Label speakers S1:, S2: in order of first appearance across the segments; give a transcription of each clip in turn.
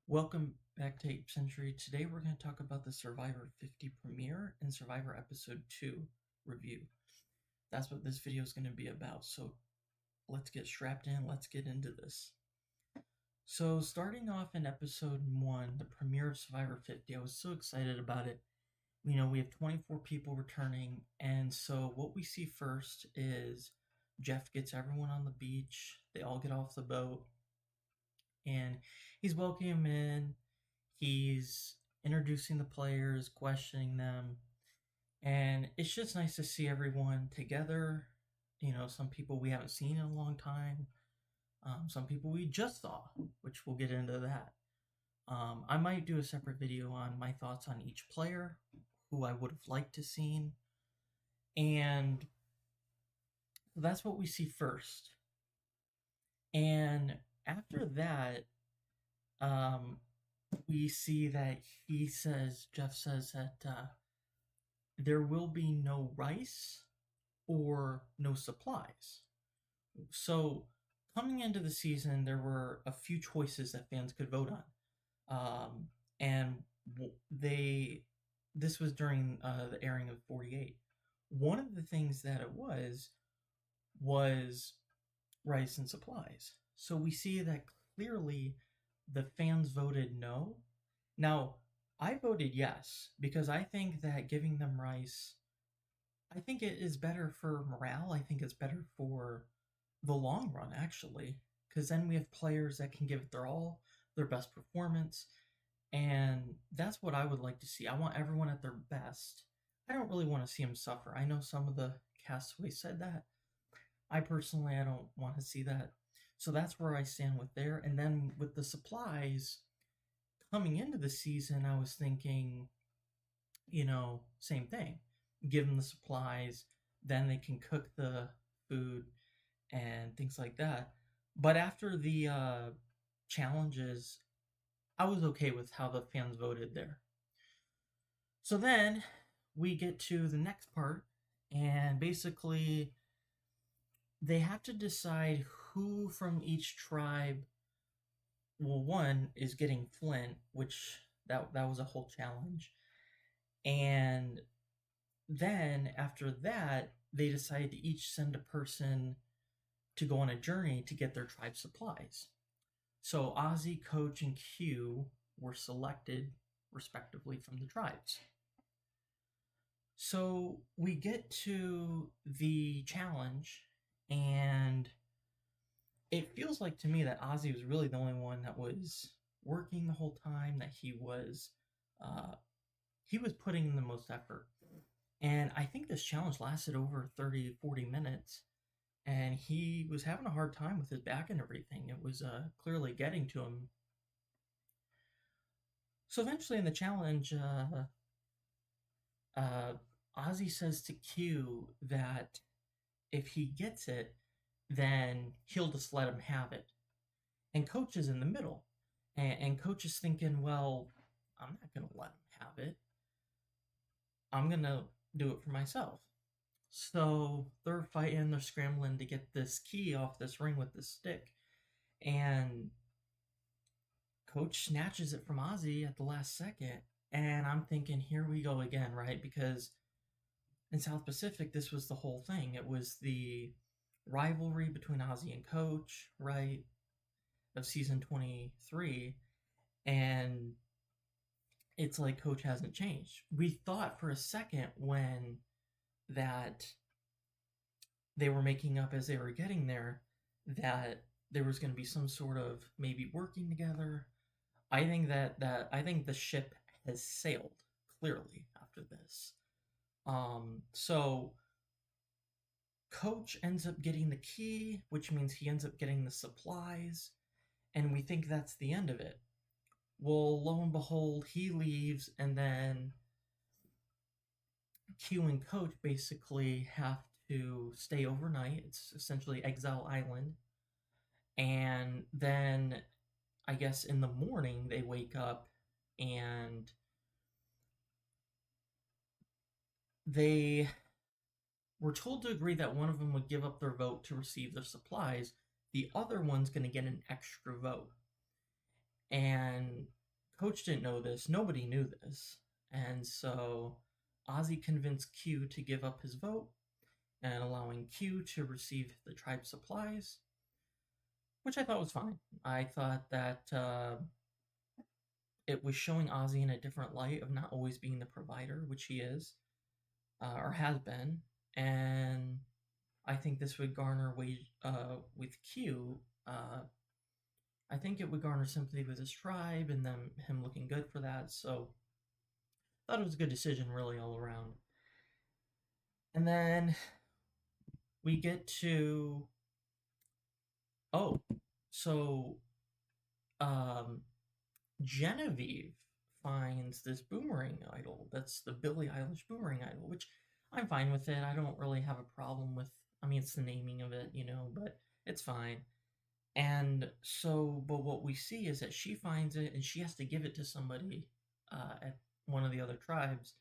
S1: Welcome back to Ape Century. Today we're going to talk about the Survivor 50 premiere and Survivor Episode 2 review. That's what this video is going to be about, so let's get strapped in, let's get into this. So starting off in Episode 1, the premiere of Survivor 50, I was so excited about it. We have 24 people returning, and so what we see first is Jeff gets everyone on the beach, they all get off the boat, and he's welcoming them in. He's introducing the players, questioning them, and it's just nice to see everyone together. Some people we haven't seen in a long time, some people we just saw, which we'll get into that. I might do a separate video on my thoughts on each player, who I would have liked to seen, and that's what we see first. And after that, we see that Jeff says that there will be no rice or no supplies. So coming into the season, there were a few choices that fans could vote on. And this was during the airing of 48. One of the things that it was rice and supplies. So we see that clearly the fans voted no. Now, I voted yes because I think that giving them rice, I think it is better for morale. I think it's better for the long run, actually, because then we have players that can give it their all, their best performance, and that's what I would like to see. I want everyone at their best. I don't really want to see them suffer. I know some of the castaways said that. I don't want to see that. So that's where I stand with there. And then with the supplies, coming into the season, I was thinking, same thing. Give them the supplies, then they can cook the food and things like that. But after the challenges, I was okay with how the fans voted there. So then we get to the next part, and basically they have to decide who from each tribe. Well, one is getting Flint, which that was a whole challenge. And then after that, they decided to each send a person to go on a journey to get their tribe supplies. So Ozzy, Coach, and Q were selected respectively from the tribes. So we get to the challenge, and it feels like to me that Ozzy was really the only one that was working the whole time, that he was putting in the most effort. And I think this challenge lasted over 30, 40 minutes. And he was having a hard time with his back and everything. It was clearly getting to him. So eventually in the challenge, Ozzy says to Q that if he gets it, then he'll just let him have it. And Coach is in the middle. And Coach is thinking, well, I'm not going to let him have it. I'm going to do it for myself. So they're fighting, they're scrambling to get this key off this ring with this stick. And Coach snatches it from Ozzy at the last second. And I'm thinking, here we go again, right? Because in South Pacific, this was the whole thing. It was the rivalry between Ozzy and Coach, right? Of season 23. And it's like Coach hasn't changed. We thought for a second when that they were making up as they were getting there that there was going to be some sort of maybe working together. I think I think the ship has sailed clearly after this. So Coach ends up getting the key, which means he ends up getting the supplies, and we think that's the end of it. Well, lo and behold, he leaves, and then Q and Coach basically have to stay overnight. It's essentially Exile Island. And then I guess in the morning they wake up and they were told to agree that one of them would give up their vote to receive their supplies. The other one's going to get an extra vote. And Coach didn't know this. Nobody knew this. And so Ozzy convinced Q to give up his vote and allowing Q to receive the tribe's supplies, which I thought was fine. I thought that it was showing Ozzy in a different light of not always being the provider, which he is, or has been. And I think this would garner with Q. I think it would garner sympathy with his tribe and him looking good for that. So I thought it was a good decision, really, all around. And then we get to so um, Genevieve finds this boomerang idol. That's the Billie Eilish boomerang idol, which I'm fine with it. I don't really have a problem with. I mean, it's the naming of it, but it's fine. And so, but what we see is that she finds it and she has to give it to somebody at one of the other tribes.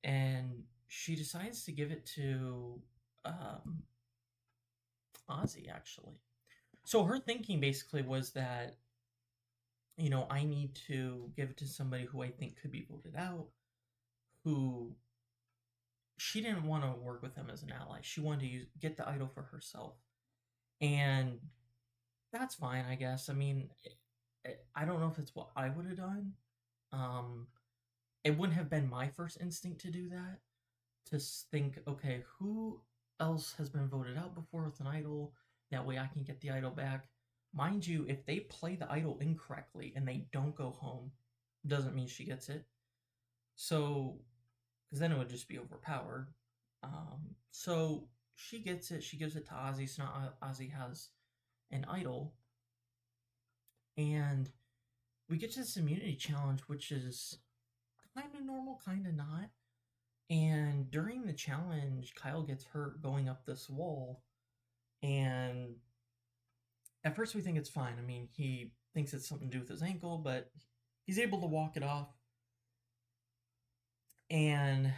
S1: And she decides to give it to Ozzy, actually. So her thinking basically was that, I need to give it to somebody who I think could be voted out, who she didn't want to work with him as an ally. She wanted to get the idol for herself. And that's fine, I guess. I mean, I don't know if it's what I would have done. It wouldn't have been my first instinct to do that. To think, okay, who else has been voted out before with an idol? That way I can get the idol back. Mind you, if they play the idol incorrectly and they don't go home, doesn't mean she gets it. So, because then it would just be overpowered. So she gets it. She gives it to Ozzy. So now Ozzy has an idol. And we get to this immunity challenge, which is kind of normal, kind of not. And during the challenge, Kyle gets hurt going up this wall. And at first we think it's fine. I mean, he thinks it's something to do with his ankle, but he's able to walk it off. And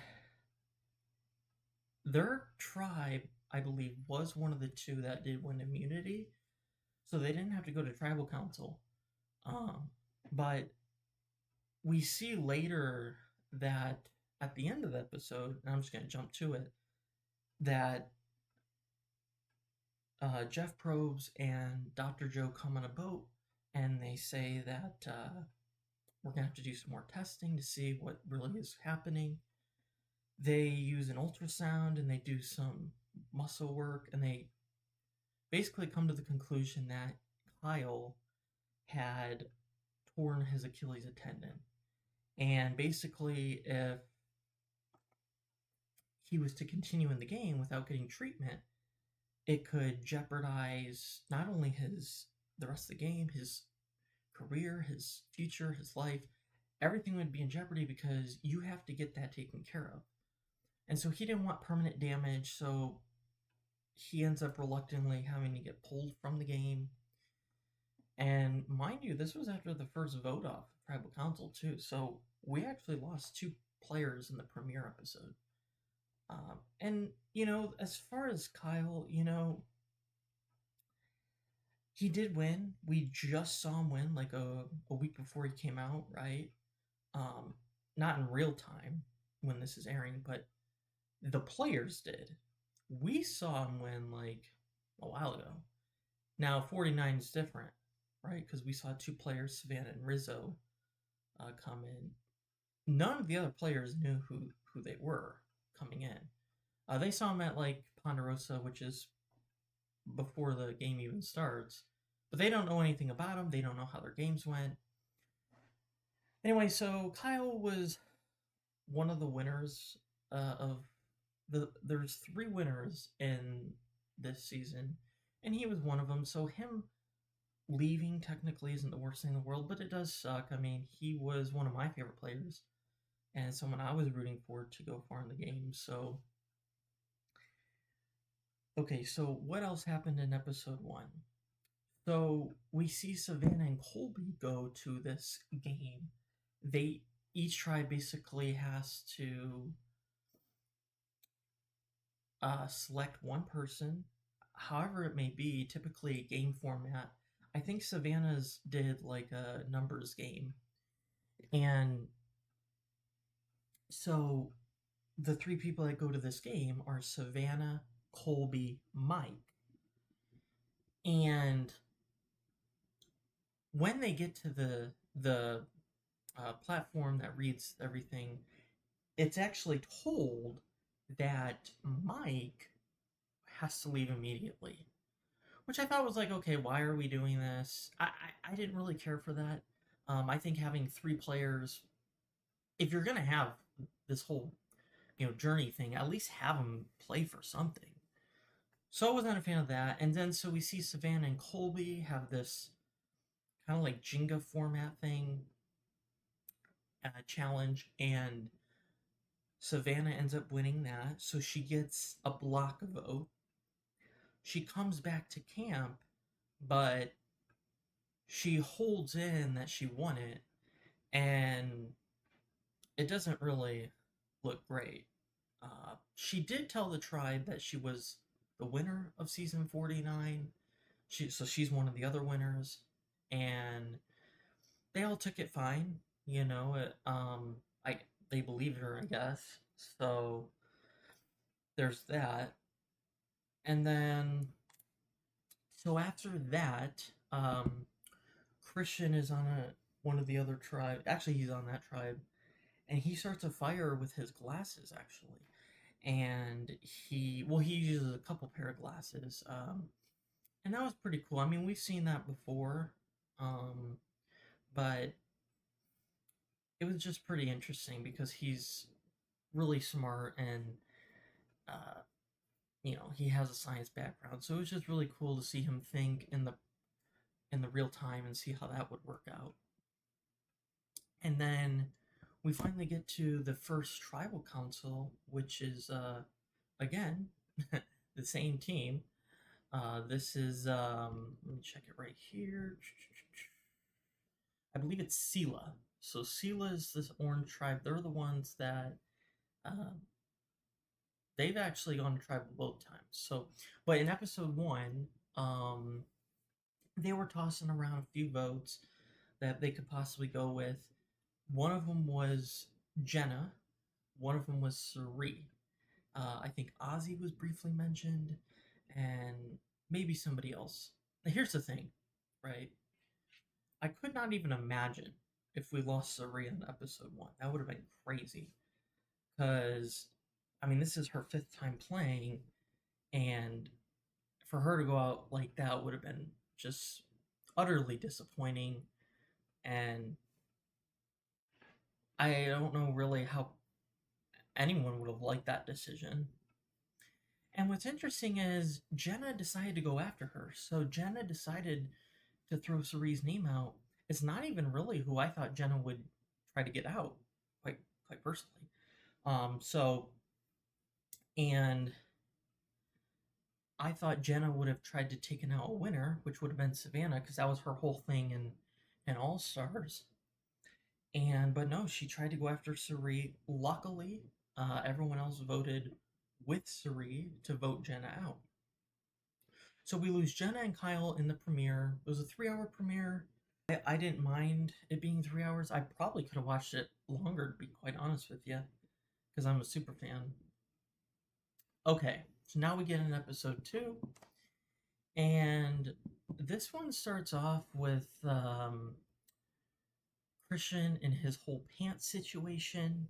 S1: their tribe, I believe, was one of the two that did win immunity. So they didn't have to go to tribal council. But we see later that at the end of the episode, and I'm just going to jump to it, that Jeff Probst and Dr. Joe come on a boat and they say that we're going to have to do some more testing to see what really is happening. They use an ultrasound and they do some muscle work and they basically come to the conclusion that Kyle had torn his Achilles tendon. And basically, if he was to continue in the game without getting treatment, it could jeopardize not only the rest of the game, his career, his future, his life. Everything would be in jeopardy because you have to get that taken care of. And so he didn't want permanent damage, so he ends up reluctantly having to get pulled from the game. And mind you, this was after the first vote off tribal council too, so we actually lost 2 players in the premiere episode. And as far as Kyle, he did win. We just saw him win like a week before he came out, right? Not in real time when this is airing, but the players did. We saw him win like a while ago. Now 49 is different, right? Because we saw 2 players, Savannah and Rizzo, come in. None of the other players knew who they were coming in. They saw him at like Ponderosa, which is before the game even starts, but they don't know anything about him. They don't know how their games went. Anyway, so Kyle was one of the winners there's 3 winners in this season, and he was one of them. So him leaving technically isn't the worst thing in the world, but it does suck. I mean, he was one of my favorite players and someone I was rooting for to go far in the game. So okay, so what else happened in episode 1? So we see Savannah and Colby go to this game. Each tribe basically has to select one person, however it may be, typically a game format. I think Savannah's did like a numbers game, And so the three people that go to this game are Savannah, Colby, Mike. And when they get to the platform that reads everything, it's actually told that Mike has to leave immediately, which I thought was like, okay, why are we doing this? I didn't really care for that. I think having three players, if you're gonna have this whole journey thing, at least have them play for something. So I wasn't a fan of that. And then so we see Savannah and Colby have this kind of like Jenga format thing challenge, and Savannah ends up winning that, so she gets a block vote. She comes back to camp, but she holds in that she won it, and it doesn't really look great. She did tell the tribe that she was the winner of season 49. So she's one of the other winners, and they all took it fine. I they believed her, I guess. So there's that. And then so after that, Christian is on one of the other tribe. Actually, he's on that tribe, and he starts a fire with his glasses. Actually, and he uses a couple pair of glasses, and that was pretty cool. I mean, we've seen that before, but it was just pretty interesting because he's really smart, and uh, he has a science background, so it was just really cool to see him think in the real time and see how that would work out. And then we finally get to the first tribal council, which is again the same team. This is let me check it right here. I believe it's Sela. So Sela is this orange tribe. They're the ones that um, they've actually gone to tribal both times. So, but in episode one, they were tossing around a few votes that they could possibly go with. One of them was Jenna. One of them was Suri. I think Ozzy was briefly mentioned, and maybe somebody else. Now, here's the thing, right? I could not even imagine if we lost Suri in episode one. That would have been crazy. Because, I mean, this is her fifth time playing, and for her to go out like that would have been just utterly disappointing. And I don't know really how anyone would have liked that decision. And what's interesting is Jenna decided to go after her. So Jenna decided to throw Suri's name out. It's not even really who I thought Jenna would try to get out, quite personally. So and I thought Jenna would have tried to taken out a winner, which would have been Savannah, because that was her whole thing in All Stars. But no, she tried to go after Suri. Luckily, everyone else voted with Suri to vote Jenna out. So we lose Jenna and Kyle in the premiere. It was a 3-hour premiere. I didn't mind it being 3 hours. I probably could have watched it longer, to be quite honest with you, because I'm a super fan. Okay, so now we get in episode 2, and this one starts off with Christian and his whole pants situation,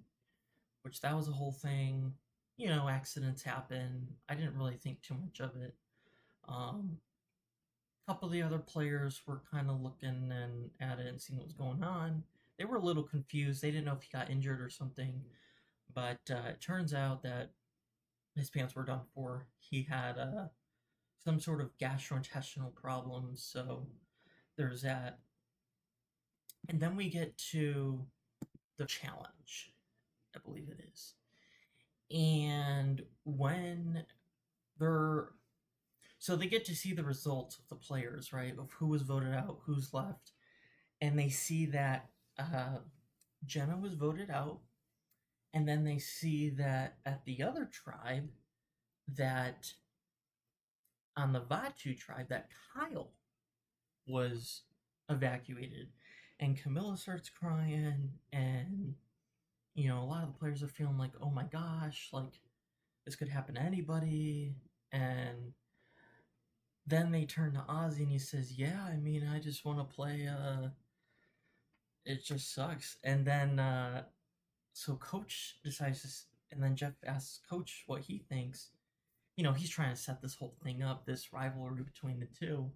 S1: which that was a whole thing. Accidents happen. I didn't really think too much of it. A couple of the other players were kind of looking at it and seeing what was going on. They were a little confused. They didn't know if he got injured or something. But it turns out that his pants were done for. He had some sort of gastrointestinal problems, so there's that. And then we get to the challenge, I believe it is. And when they're so they get to see the results of the players, right? Of who was voted out, who's left, and they see that Jenna was voted out, and then they see that at the other tribe, that on the Vatu tribe, that Kyle was evacuated, And Camilla starts crying, and you know, a lot of the players are feeling like, oh my gosh, like this could happen to anybody. And then they turn to Ozzy and he says, yeah, I mean, I just want to play, it just sucks. And then, so Coach decides to, and then Jeff asks Coach what he thinks. You know, he's trying to set this whole thing up, this rivalry between the two.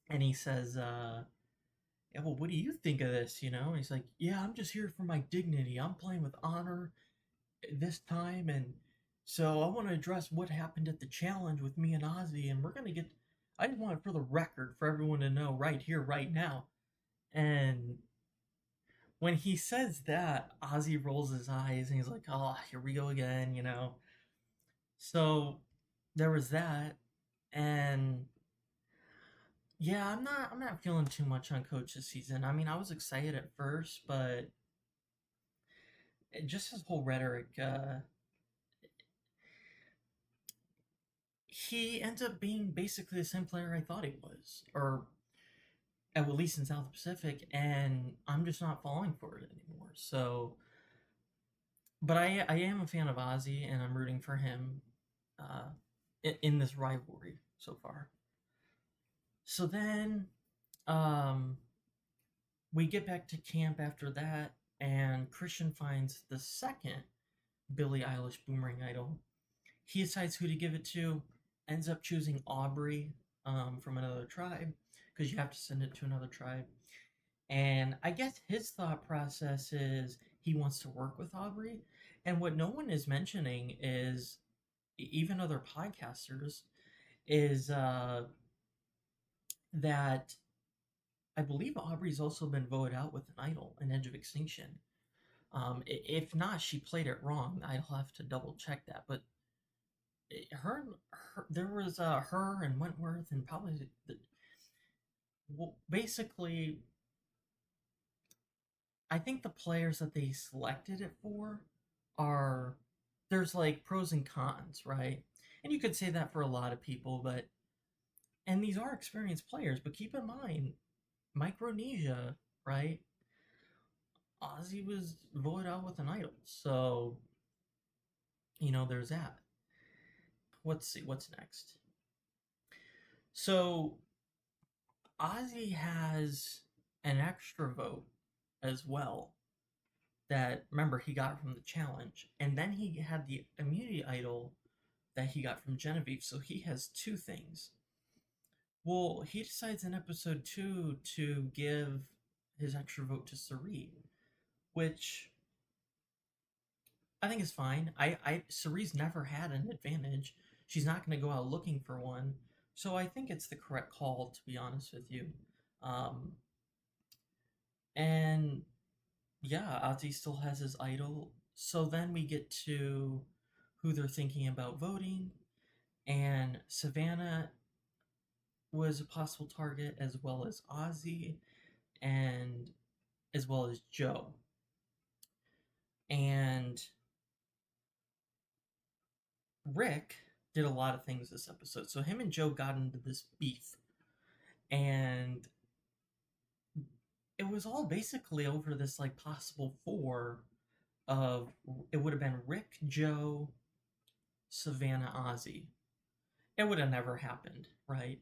S1: And he says, yeah, well, what do you think of this? You know, and he's like, yeah, I'm just here for my dignity. I'm playing with honor this time, and so I want to address what happened at the challenge with me and Ozzy, and we're gonna get. I just want it for the record for everyone to know right here, right now. And when he says that, Ozzy rolls his eyes and he's like, "Oh, here we go again," you know. So there was that, and yeah, I'm not feeling too much on Coach this season. I mean, I was excited at first, but just his whole rhetoric, he ends up being basically the same player I thought he was, or at least in South Pacific, and I'm just not falling for it anymore. So, but I am a fan of Ozzy, and I'm rooting for him uh, in this rivalry so far. So then um, we get back to camp after that, and Christian finds the second Billie Eilish Boomerang Idol. He decides who to give it to, ends up choosing Aubrey from another tribe because you have to send it to another tribe. And I guess his thought process is he wants to work with Aubrey. And what no one is mentioning is, even other podcasters, is that I believe Aubrey's also been voted out with an idol, an Edge of Extinction. If not, she played it wrong. I'll have to double check that. But there was her and Wentworth and probably well, basically, I think the players that they selected it for are, there's like pros and cons, right? And you could say that for a lot of people, but and these are experienced players, but keep in mind, Micronesia, right? Ozzy was voted out with an idol, so you know there's that. Let's see what's next. So Ozzy has an extra vote as well that, remember, he got from the challenge, and then he had the immunity idol that he got from Genevieve, so he has two things. Well, he decides in episode 2 to give his extra vote to Cirie, which I think is fine. Cirie's never had an advantage. She's not going to go out looking for one, so I think it's the correct call, to be honest with you. Um, and yeah, Ozzy still has his idol. So then we get to who they're thinking about voting, and Savannah was a possible target, as well as Ozzy, and as well as Joe. And Rick did a lot of things this episode. So him and Joe got into this beef, and it was all basically over this like possible four of, it would have been Rick, Joe, Savannah, Ozzy. It would have never happened, right?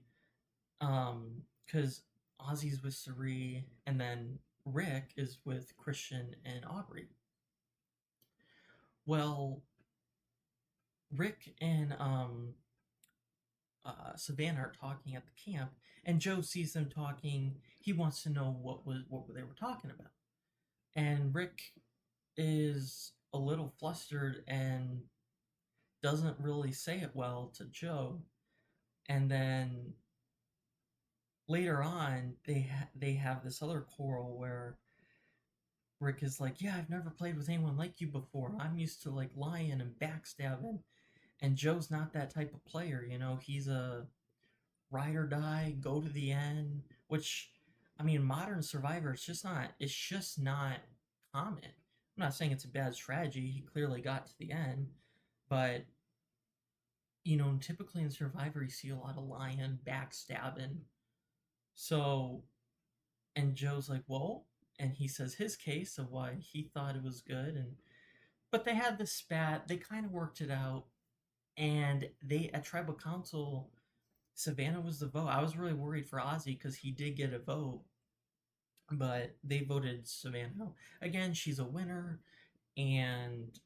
S1: Because Ozzy's with Cirie, and then Rick is with Christian and Aubrey. Well, Rick and Savannah are talking at the camp, and Joe sees them talking. He wants to know what they were talking about, and Rick is a little flustered and doesn't really say it well to Joe. And then later on, they have this other quarrel where Rick is like, "Yeah, I've never played with anyone like you before. I'm used to like lying and backstabbing." And Joe's not that type of player, you know. He's a ride or die, go to the end, which, I mean, modern Survivor, it's just not common. I'm not saying it's a bad strategy. He clearly got to the end, but you know, typically in Survivor, you see a lot of lying, backstabbing. So And Joe's like, well, and he says his case of why he thought it was good, and but they had the spat. They kind of worked it out, and they at tribal council, Savannah was the vote. I was really worried for Ozzy because he did get a vote, but they voted Savannah. Again, she's a winner, and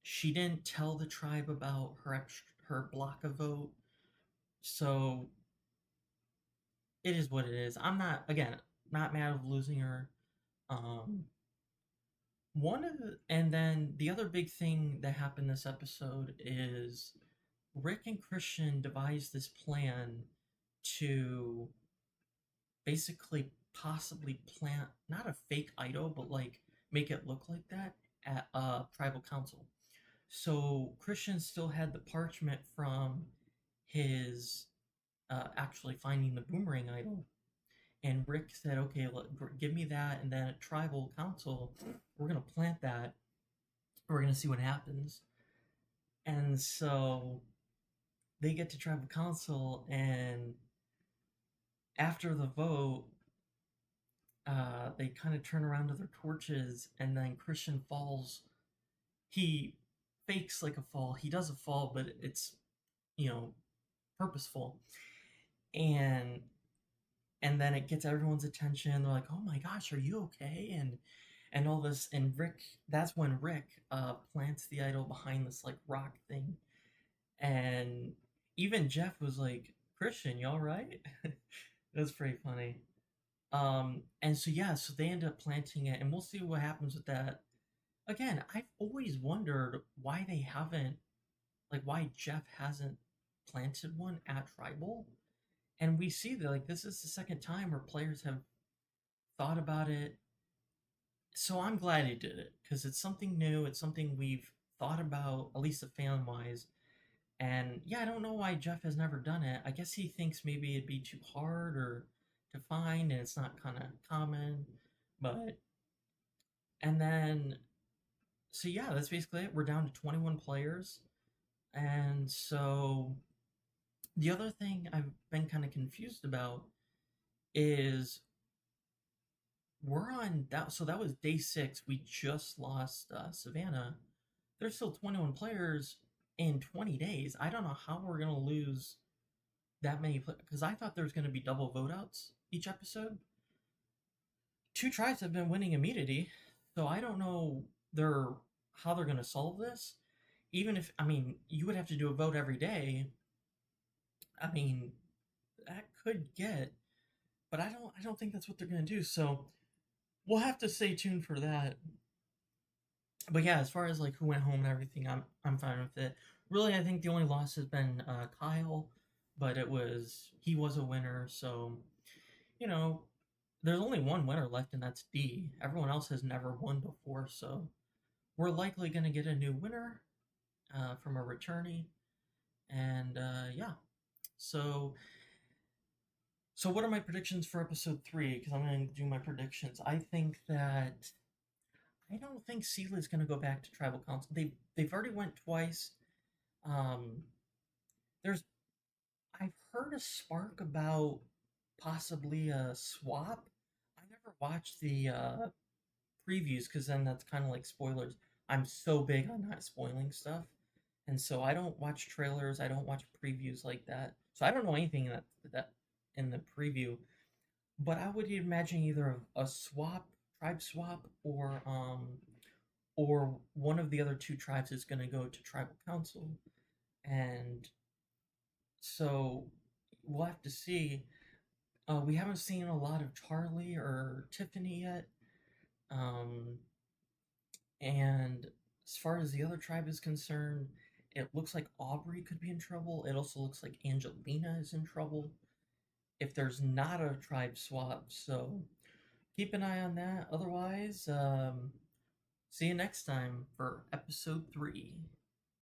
S1: she didn't tell the tribe about her block of vote, so it is what it is. I'm not, again, not mad of losing her. Um, and then the other big thing that happened this episode is Rick and Christian devised this plan to basically possibly plant not a fake idol, but like make it look like that at tribal council. So Christian still had the parchment from his actually finding the boomerang idol. And Rick said, okay, give me that. And then at tribal council, we're going to plant that. We're going to see what happens. And so they get to tribal council, and after the vote, they kind of turn around to their torches, and then Christian falls. He fakes like a fall. He does a fall, but it's, you know, purposeful. And then it gets everyone's attention. They're like, "Oh my gosh, are you okay?" And all this. And Rick, that's when Rick plants the idol behind this like rock thing. And even Jeff was like, "Christian, you all right?" It was pretty funny. And so yeah, so they end up planting it, and we'll see what happens with that. Again, I've always wondered why they haven't, like, why Jeff hasn't planted one at Tribal. And we see that, like, this is the second time where players have thought about it. So I'm glad he did it because it's something new. It's something we've thought about, at least the fan wise. And yeah, I don't know why Jeff has never done it. I guess he thinks maybe it'd be too hard or to find, and it's not kind of common. But and then so yeah, that's basically it. We're down to 21 players, and so the other thing I've been kind of confused about is we're on that. So that was day 6. We just lost Savannah. There's still 21 players in 20 days. I don't know how we're gonna lose that many players because I thought there was gonna be double vote outs each episode. 2 tribes have been winning immunity, so I don't know how they're gonna solve this. Even if, I mean, you would have to do a vote every day. I mean, that could get, but I don't think that's what they're gonna do. So we'll have to stay tuned for that. But yeah, as far as like who went home and everything, I'm fine with it. Really, I think the only loss has been Kyle, but he was a winner, so you know there's only one winner left, and that's D. Everyone else has never won before, so we're likely going to get a new winner from a returnee, and yeah. So what are my predictions for episode 3? Because I'm going to do my predictions. I don't think Seela is going to go back to tribal council. They've already went twice. Um, there's I've heard a spark about possibly a swap. I never watched the previews because then that's kind of like spoilers. I'm so big on not spoiling stuff, and so I don't watch trailers. I don't watch previews like that. So I don't know anything that in the preview. But I would imagine either a swap, tribe swap, or one of the other 2 tribes is going to go to tribal council, and so we'll have to see. We haven't seen a lot of Charlie or Tiffany yet, um, and as far as the other tribe is concerned, it looks like Aubrey could be in trouble. It also looks like Angelina is in trouble if there's not a tribe swap. So keep an eye on that. Otherwise, see you next time for episode 3.